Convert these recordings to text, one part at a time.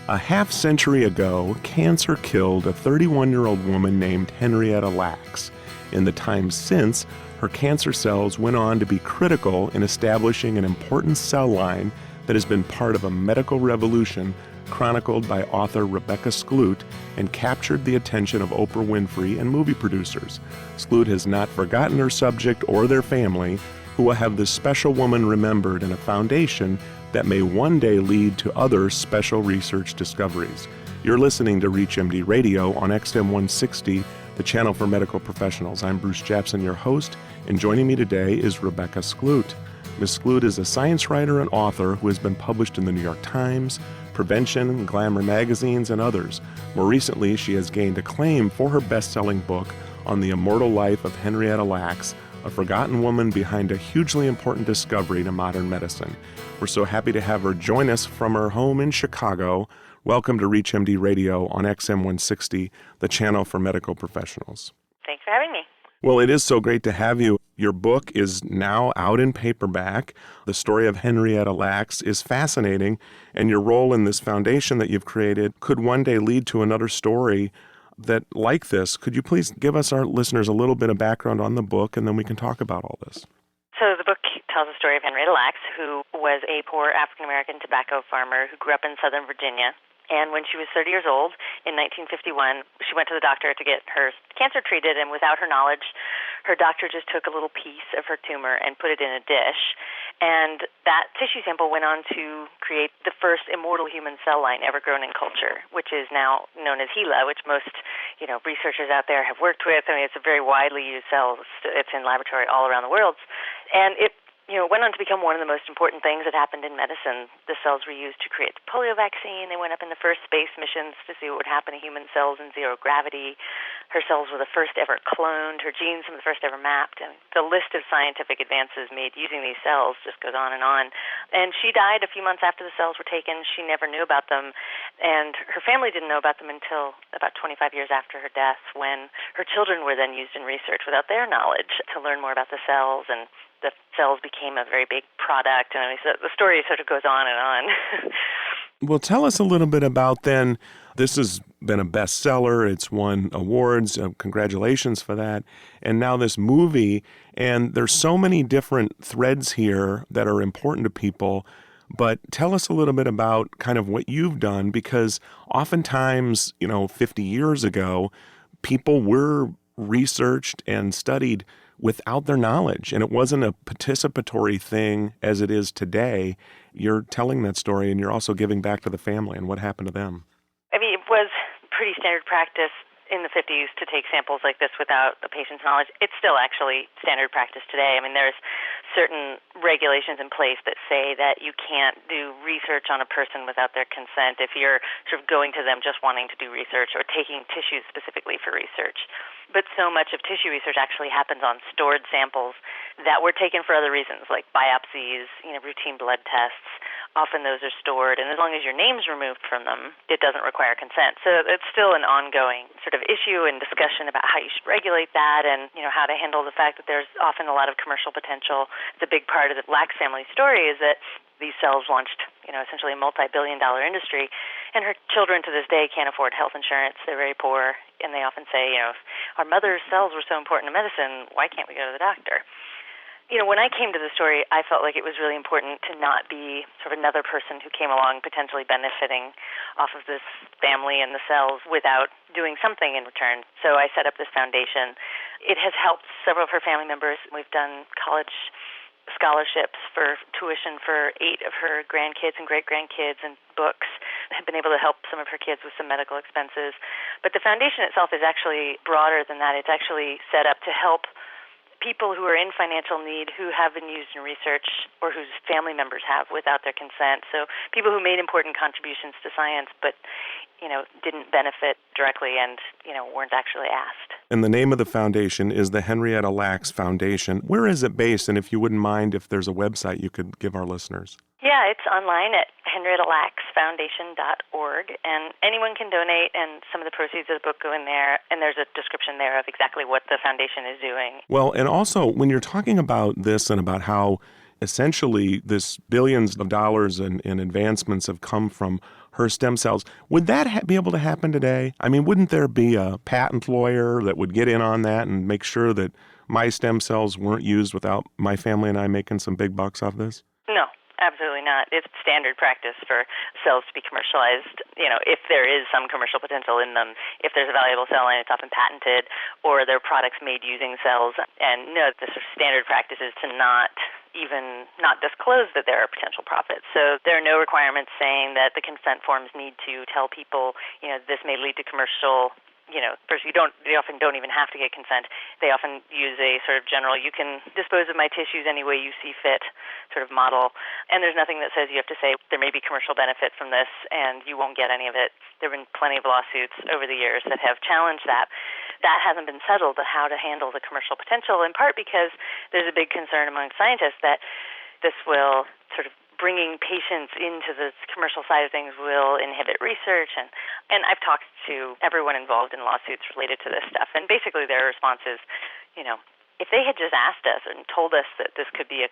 A half-century ago, cancer killed a 31-year-old woman named Henrietta Lacks. In the time since, her cancer cells went on to be critical in establishing an important cell line that has been part of a medical revolution chronicled by author Rebecca Skloot and captured the attention of Oprah Winfrey and movie producers. Skloot has not forgotten her subject or their family, who will have this special woman remembered in a foundation that may one day lead to other special research discoveries. You're listening to ReachMD Radio on XM 160, the channel for medical professionals. I'm Bruce Japsen, your host, and joining me today is Rebecca Skloot. Ms. Skloot is a science writer and author who has been published in the New York Times, Prevention, Glamour magazines, and others. More recently, she has gained acclaim for her best-selling book on the immortal life of Henrietta Lacks, a forgotten woman behind a hugely important discovery to modern medicine. We're so happy to have her join us from her home in Chicago. Welcome to ReachMD Radio on XM 160, the channel for medical professionals. Thanks for having me. Well, it is so great to have you. Your book is now out in paperback. The story of Henrietta Lacks is fascinating, and your role in this foundation that you've created could one day lead to another story that like this. Could you please give us, our listeners, a little bit of background on the book, and then we can talk about all this? So the book tells the story of Henrietta Lacks, who was a poor African-American tobacco farmer who grew up in Southern Virginia. And when she was 30 years old, in 1951, she went to the doctor to get her cancer treated, and without her knowledge, her doctor just took a little piece of her tumor and put it in a dish. And that tissue sample went on to create the first immortal human cell line ever grown in culture, which is now known as HeLa, which most researchers out there have worked with. I mean, it's a very widely used cell. It's in laboratory all around the world. And it went on to become one of the most important things that happened in medicine. The cells were used to create the polio vaccine. They went up in the first space missions to see what would happen to human cells in zero gravity. Her cells were the first ever cloned. Her genes were the first ever mapped. And the list of scientific advances made using these cells just goes on. And she died a few months after the cells were taken. She never knew about them. And her family didn't know about them until about 25 years after her death, when her children were then used in research without their knowledge to learn more about the cells, and the cells became a very big product. And so the story sort of goes on and on. Well, tell us a little bit about then. This has been a bestseller. It's won awards. Congratulations for that. And now this movie, and there's so many different threads here that are important to people. But tell us a little bit about kind of what you've done, because oftentimes, 50 years ago, people were researched and studied without their knowledge, and it wasn't a participatory thing as it is today. You're telling that story, and you're also giving back to the family and what happened to them. I mean, it was pretty standard practice in the 50s to take samples like this without the patient's knowledge. It's still actually standard practice today. I mean, there's certain regulations in place that say that you can't do research on a person without their consent if you're sort of going to them just wanting to do research or taking tissues specifically for research. But so much of tissue research actually happens on stored samples that were taken for other reasons, like biopsies, routine blood tests. Often those are stored, and as long as your name's removed from them, it doesn't require consent. So it's still an ongoing sort of issue and discussion about how you should regulate that, and how to handle the fact that there's often a lot of commercial potential. The big part of the Lacks family story is that these cells launched, essentially a multi-billion-dollar industry, and her children to this day can't afford health insurance. They're very poor, and they often say, if our mother's cells were so important to medicine, why can't we go to the doctor? When I came to the story, I felt like it was really important to not be sort of another person who came along potentially benefiting off of this family and the cells without doing something in return. So I set up this foundation. It has helped several of her family members. We've done college scholarships for tuition for 8 of her grandkids and great-grandkids, and books. Have been able to help some of her kids with some medical expenses. But the foundation itself is actually broader than that. It's actually set up to help people who are in financial need who have been used in research or whose family members have without their consent. So people who made important contributions to science but, didn't benefit directly and, weren't actually asked. And the name of the foundation is the Henrietta Lacks Foundation. Where is it based? And if you wouldn't mind, if there's a website you could give our listeners. Yeah, it's online at henriettalacksfoundation.org, and anyone can donate, and some of the proceeds of the book go in there, and there's a description there of exactly what the foundation is doing. Well, and also, when you're talking about this and about how essentially this billions of dollars in advancements have come from her stem cells. Would that be able to happen today? I mean, wouldn't there be a patent lawyer that would get in on that and make sure that my stem cells weren't used without my family and I making some big bucks off this? No. Absolutely not. It's standard practice for cells to be commercialized. If there is some commercial potential in them, if there's a valuable cell line, it's often patented, or there are products made using cells. And no, the sort of standard practice is to not disclose that there are potential profits. So there are no requirements saying that the consent forms need to tell people, this may lead to commercial. First, they often don't even have to get consent. They often use a sort of general, you can dispose of my tissues any way you see fit sort of model. And there's nothing that says you have to say there may be commercial benefit from this and you won't get any of it. There have been plenty of lawsuits over the years that have challenged that. That hasn't been settled, how to handle the commercial potential, in part because there's a big concern among scientists that this will sort of bringing patients into the commercial side of things will inhibit research. And I've talked to everyone involved in lawsuits related to this stuff. And basically their response is, if they had just asked us and told us that this could be,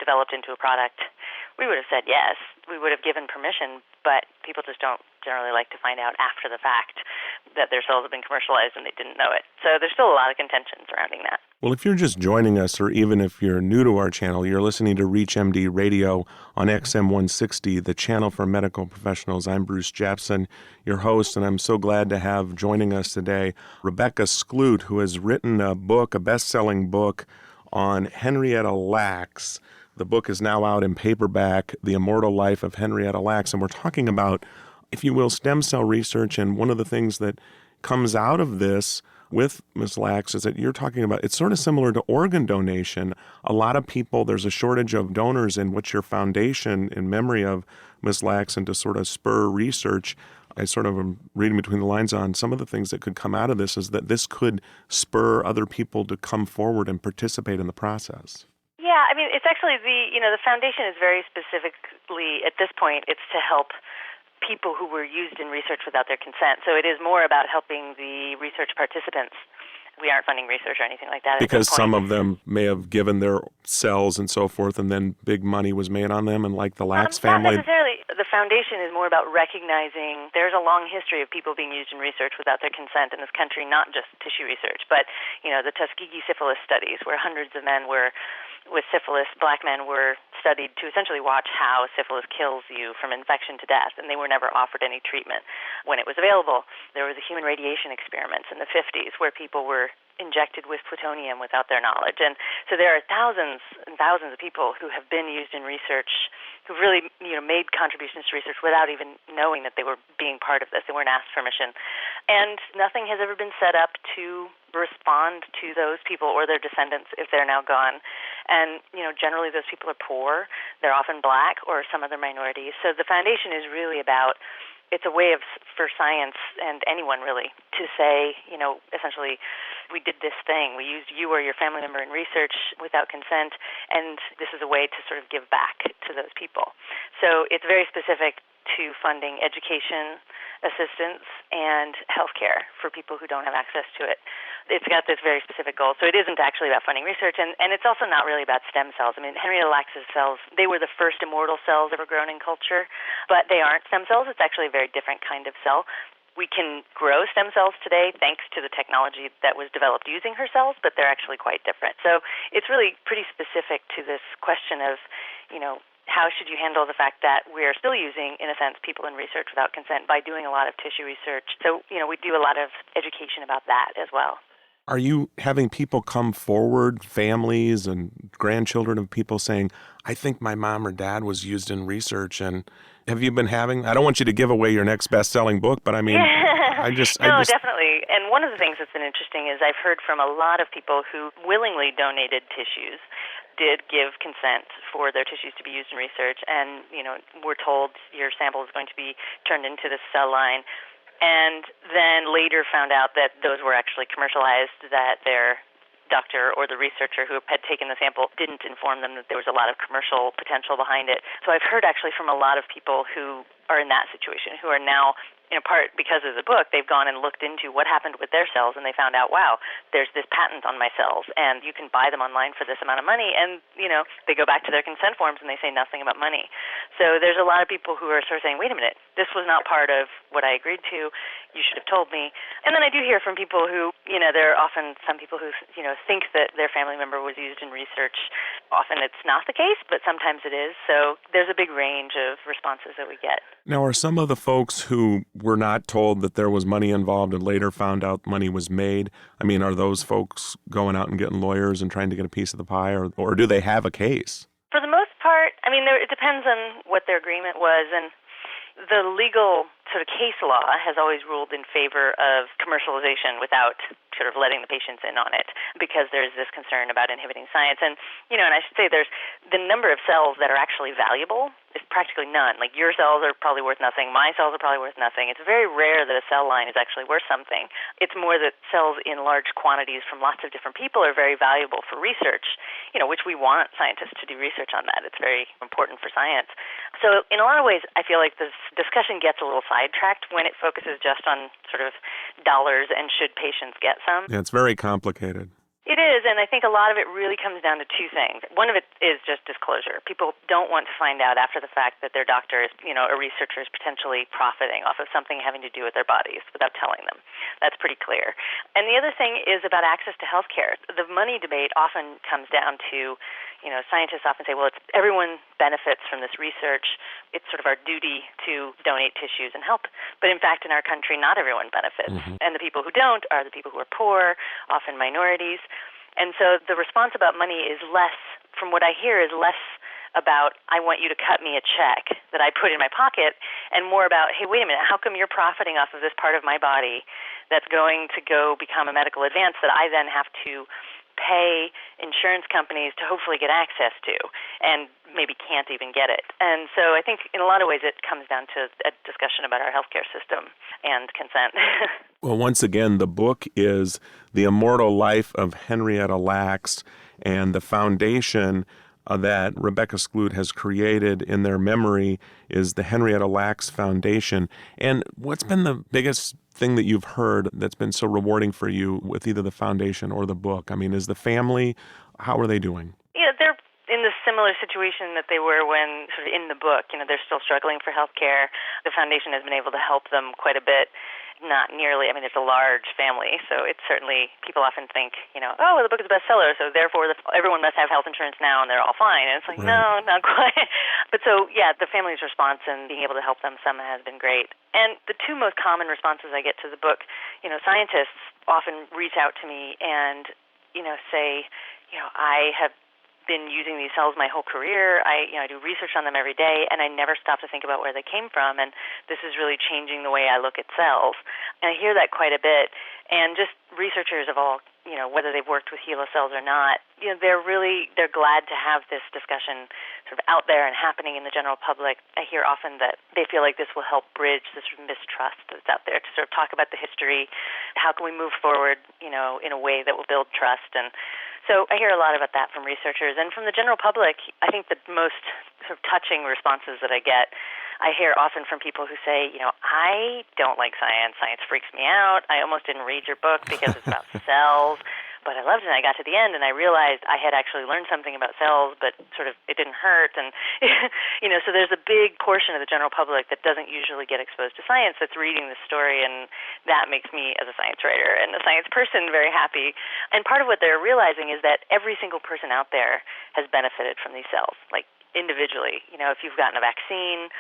developed into a product, we would have said yes. We would have given permission, but people just don't generally like to find out after the fact that their cells have been commercialized and they didn't know it. So there's still a lot of contention surrounding that. Well, if you're just joining us, or even if you're new to our channel, you're listening to ReachMD Radio on XM 160, the channel for medical professionals. I'm Bruce Japsen, your host, and I'm so glad to have joining us today Rebecca Skloot, who has written a book, a best-selling book on Henrietta Lacks. The book is now out in paperback, The Immortal Life of Henrietta Lacks, and we're talking about, if you will, stem cell research. And one of the things that comes out of this with Ms. Lacks is that you're talking about, it's sort of similar to organ donation. A lot of people, there's a shortage of donors, and what's your foundation in memory of Ms. Lacks and to sort of spur research. I sort of am reading between the lines on some of the things that could come out of this is that this could spur other people to come forward and participate in the process. Yeah, I mean, it's actually the foundation is very specifically, at this point, it's to help people who were used in research without their consent. So it is more about helping the research participants. We aren't funding research or anything like that. Because some of them may have given their cells and so forth, and then big money was made on them, and like the Lacks family. Not necessarily. The foundation is more about recognizing there's a long history of people being used in research without their consent in this country, not just tissue research, but the Tuskegee syphilis studies, where hundreds of men were with syphilis, black men were studied to essentially watch how syphilis kills you from infection to death, and they were never offered any treatment when it was available. There was a human radiation experiments in the 50s where people were injected with plutonium without their knowledge. And so there are thousands and thousands of people who have been used in research, who really made contributions to research without even knowing that they were being part of this. They weren't asked permission. And nothing has ever been set up to respond to those people or their descendants if they're now gone. And, generally those people are poor. They're often black or some other minorities. So the foundation is really about, it's a way for science and anyone really to say, essentially, we did this thing. We used you or your family member in research without consent, and this is a way to sort of give back to those people. So it's very specific to funding education, assistance, and healthcare for people who don't have access to it. It's got this very specific goal. So it isn't actually about funding research, and it's also not really about stem cells. I mean, Henrietta Lacks' cells, they were the first immortal cells ever grown in culture, but they aren't stem cells. It's actually a very different kind of cell. We can grow stem cells today thanks to the technology that was developed using her cells, but they're actually quite different. So it's really pretty specific to this question of, how should you handle the fact that we're still using, in a sense, people in research without consent by doing a lot of tissue research. So, we do a lot of education about that as well. Are you having people come forward, families and grandchildren of people saying, I think my mom or dad was used in research? And have you been having, I don't want you to give away your next best-selling book, but I mean, No, definitely. And one of the things that's been interesting is I've heard from a lot of people who willingly donated tissues, did give consent for their tissues to be used in research, and, were told your sample is going to be turned into this cell line, and then later found out that those were actually commercialized, that doctor or the researcher who had taken the sample didn't inform them that there was a lot of commercial potential behind it. So I've heard actually from a lot of people who are in that situation, who are now, in part because of the book, they've gone and looked into what happened with their cells, and they found out, wow, there's this patent on my cells, and you can buy them online for this amount of money, and, they go back to their consent forms and they say nothing about money. So there's a lot of people who are sort of saying, wait a minute, this was not part of what I agreed to, you should have told me. And then I do hear from people who, there are often some people who, think that their family member was used in research. Often it's not the case, but sometimes it is. So there's a big range of responses that we get. Now, are some of the folks who were not told that there was money involved and later found out money was made, are those folks going out and getting lawyers and trying to get a piece of the pie, or do they have a case? For the most part, it depends on what their agreement was, and the legal sort of case law has always ruled in favor of commercialization without sort of letting the patients in on it, because there's this concern about inhibiting science. And, and I should say there's the number of cells that are actually valuable is practically none. Like, your cells are probably worth nothing, my cells are probably worth nothing. It's very rare that a cell line is actually worth something. It's more that cells in large quantities from lots of different people are very valuable for research, which we want scientists to do research on that. It's very important for science. So in a lot of ways, I feel like this discussion gets a little sidetracked when it focuses just on sort of dollars and should patients get some. Yeah, it's very complicated. It is, and I think a lot of it really comes down to two things. One of it is just disclosure. People don't want to find out after the fact that their doctor is, a researcher is potentially profiting off of something having to do with their bodies without telling them. That's pretty clear. And the other thing is about access to health care. The money debate often comes down to, scientists often say, well, everyone benefits from this research. It's sort of our duty to donate tissues and help. But in fact, in our country, not everyone benefits. Mm-hmm. And the people who don't are the people who are poor, often minorities. And so the response about money is less, from what I hear, is less about, I want you to cut me a check that I put in my pocket, and more about, hey, wait a minute, how come you're profiting off of this part of my body that's going to go become a medical advance that I then have to pay insurance companies to hopefully get access to, and maybe can't even get it. And so I think in a lot of ways it comes down to a discussion about our healthcare system and consent. Well, once again, the book is The Immortal Life of Henrietta Lacks, and the foundation that Rebecca Skloot has created in their memory is the Henrietta Lacks Foundation. And what's been the biggest thing that you've heard that's been so rewarding for you with either the foundation or the book? Is the family, how are they doing? Yeah, they're in the similar situation that they were when sort of in the book. They're still struggling for health care. The foundation has been able to help them quite a bit. Not nearly. It's a large family, so it's certainly, people often think, oh, well, the book is a bestseller, so therefore everyone must have health insurance now and they're all fine. And it's like, right. No, not quite. But so, yeah, the family's response and being able to help them some has been great. And the two most common responses I get to the book, scientists often reach out to me and, say, I have been using these cells my whole career. I do research on them every day, and I never stop to think about where they came from, and this is really changing the way I look at cells. And I hear that quite a bit. And just researchers of all, whether they've worked with HeLa cells or not, they're glad to have this discussion sort of out there and happening in the general public. I hear often that they feel like this will help bridge this sort of mistrust that's out there, to sort of talk about the history. How can we move forward, in a way that will build trust? And so I hear a lot about that from researchers. And from the general public, I think the most sort of touching responses that I get, I hear often from people who say, I don't like science. Science freaks me out. I almost didn't read your book because it's about cells. But I loved it, and I got to the end, and I realized I had actually learned something about cells, but sort of it didn't hurt. And, so there's a big portion of the general public that doesn't usually get exposed to science that's reading this story, and that makes me, as a science writer and a science person, very happy. And part of what they're realizing is that every single person out there has benefited from these cells, like individually. If you've gotten a vaccine,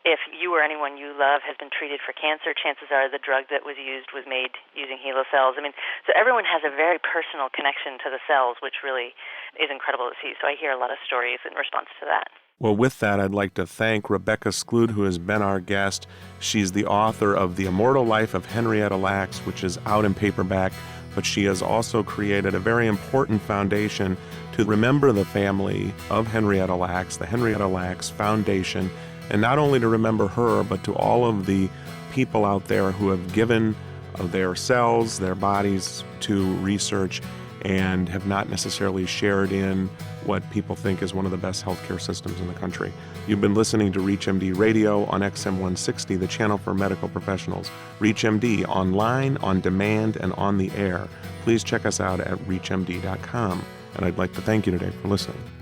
if you or anyone you love has been treated for cancer, chances are the drug that was used was made using HeLa cells. So everyone has a very personal connection to the cells, which really is incredible to see. So I hear a lot of stories in response to that. Well, with that, I'd like to thank Rebecca Skloot, who has been our guest. She's the author of The Immortal Life of Henrietta Lacks, which is out in paperback, but she has also created a very important foundation to remember the family of Henrietta Lacks, the Henrietta Lacks Foundation, and not only to remember her, but to all of the people out there who have given of their cells, their bodies to research. and have not necessarily shared in what people think is one of the best healthcare systems in the country. You've been listening to ReachMD Radio on XM 160, the channel for medical professionals. ReachMD online, on demand, and on the air. Please check us out at reachmd.com. And I'd like to thank you today for listening.